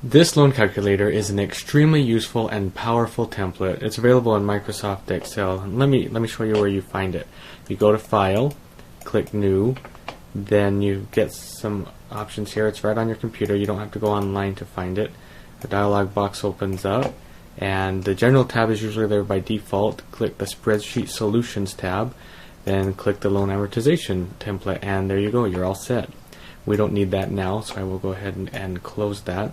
This loan calculator is an extremely useful and powerful template. It's available in Microsoft Excel. Let me show you where you find it. You go to File, click New, then you get some options here. It's right on your computer. You don't have to go online to find it. The dialog box opens up, and the General tab is usually there by default. Click the Spreadsheet Solutions tab, then click the Loan Amortization template, and there you go. You're all set. We don't need that now, so I will go ahead and close that.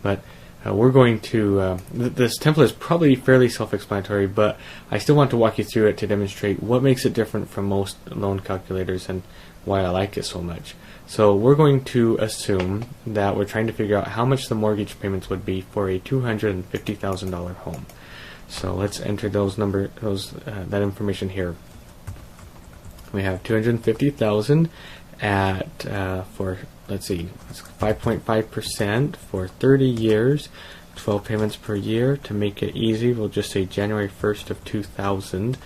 But we're going to, this template is probably fairly self-explanatory, but I still want to walk you through it to demonstrate what makes it different from most loan calculators and why I like it so much. So we're going to assume that we're trying to figure out how much the mortgage payments would be for a $250,000 home. So let's enter that information here. We have $250,000 at for, let's see, 5.5% for 30 years, 12 payments per year. To make it easy, we'll just say January 1st of 2000.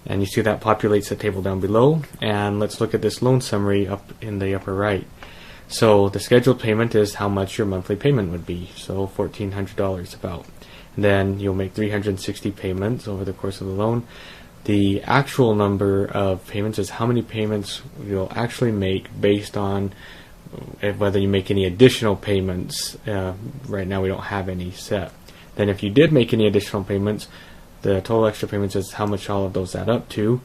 And you see that populates the table down below. And let's look at this loan summary up in the upper right. So the scheduled payment is how much your monthly payment would be, so $1,400 about. And then you'll make 360 payments over the course of the loan. The actual number of payments is how many payments you'll actually make based on whether you make any additional payments. Right now we don't have any set. Then if you did make any additional payments, the total extra payments is how much all of those add up to,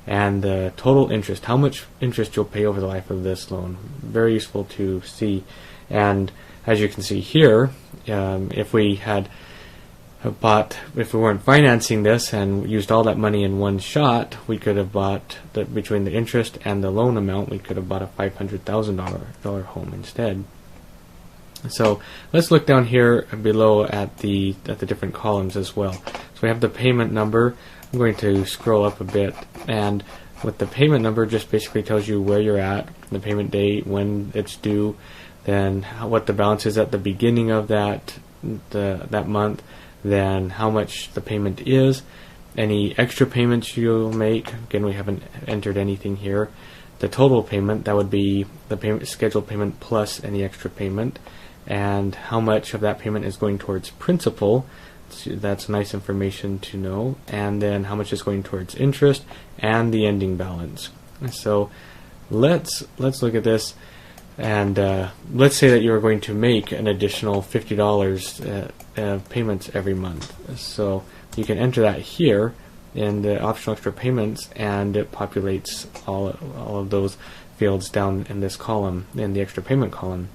and the total interest, how much interest you'll pay over the life of this loan. Very useful to see. And as you can see here, if we weren't financing this and used all that money in one shot, we could have bought, between the interest and the loan amount, we could have bought a $500,000 home instead. So let's look down here below at the different columns as well. So we have the payment number. I'm going to scroll up a bit, and with the payment number, just basically tells you where you're at, the payment date, when it's due, then what the balance is at the beginning of that month, then how much the payment is, any extra payments you'll make. Again, we haven't entered anything here. The total payment, that would be the scheduled payment plus any extra payment, and how much of that payment is going towards principal. That's nice information to know. And then how much is going towards interest and the ending balance. So let's look at this. And let's say that you're going to make an additional $50 payments every month. So you can enter that here in the optional extra payments, and it populates all of those fields down in this column, in the extra payment column.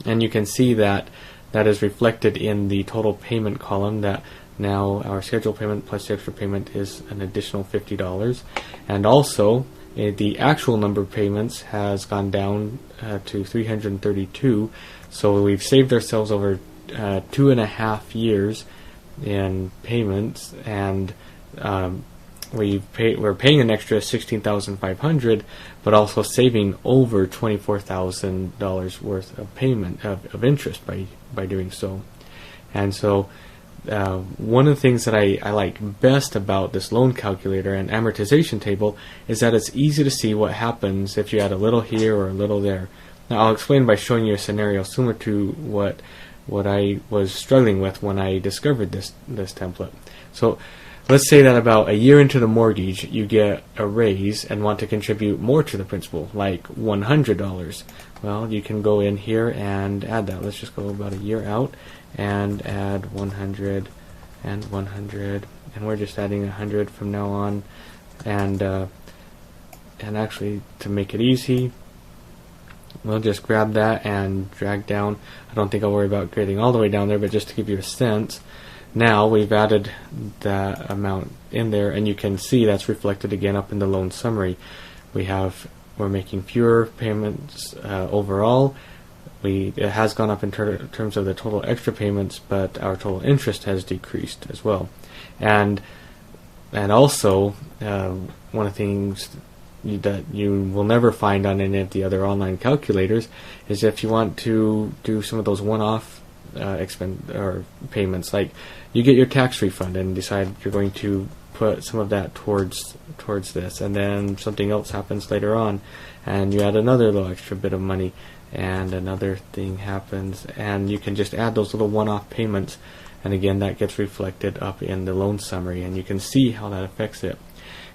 And you can see that that is reflected in the total payment column, that now our scheduled payment plus the extra payment is an additional $50. And also the actual number of payments has gone down to 332. So we've saved ourselves over 2.5 years in payments, and we're paying an extra $16,500, but also saving over $24,000 worth of payment of interest by doing so. And so one of the things that I like best about this loan calculator and amortization table is that it's easy to see what happens if you add a little here or a little there. Now I'll explain by showing you a scenario similar to what I was struggling with when I discovered this template. So let's say that about a year into the mortgage you get a raise and want to contribute more to the principal, like $100. Well, you can go in here and add that. Let's just go about a year out and add 100 and 100, and we're just adding 100 from now on. And actually, to make it easy, we'll just grab that and drag down. I don't think I'll worry about getting all the way down there, but just to give you a sense, now we've added that amount in there, and you can see that's reflected again up in the loan summary. We're making fewer payments overall. It has gone up in terms of the total extra payments, but our total interest has decreased as well. And also, one of the things that you will never find on any of the other online calculators is if you want to do some of those one-off payments, like you get your tax refund and decide you're going to put some of that towards this, and then something else happens later on and you add another little extra bit of money. and another thing happens, and you can just add those little one-off payments, and again that gets reflected up in the loan summary, and you can see how that affects it.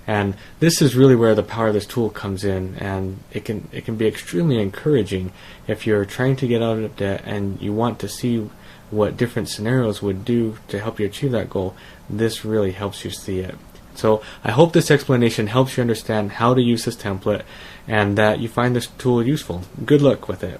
And this is really where the power of this tool comes in, and it can be extremely encouraging if you're trying to get out of debt and you want to see what different scenarios would do to help you achieve that goal. This really helps you see it. So I hope this explanation helps you understand how to use this template and that you find this tool useful. Good luck with it.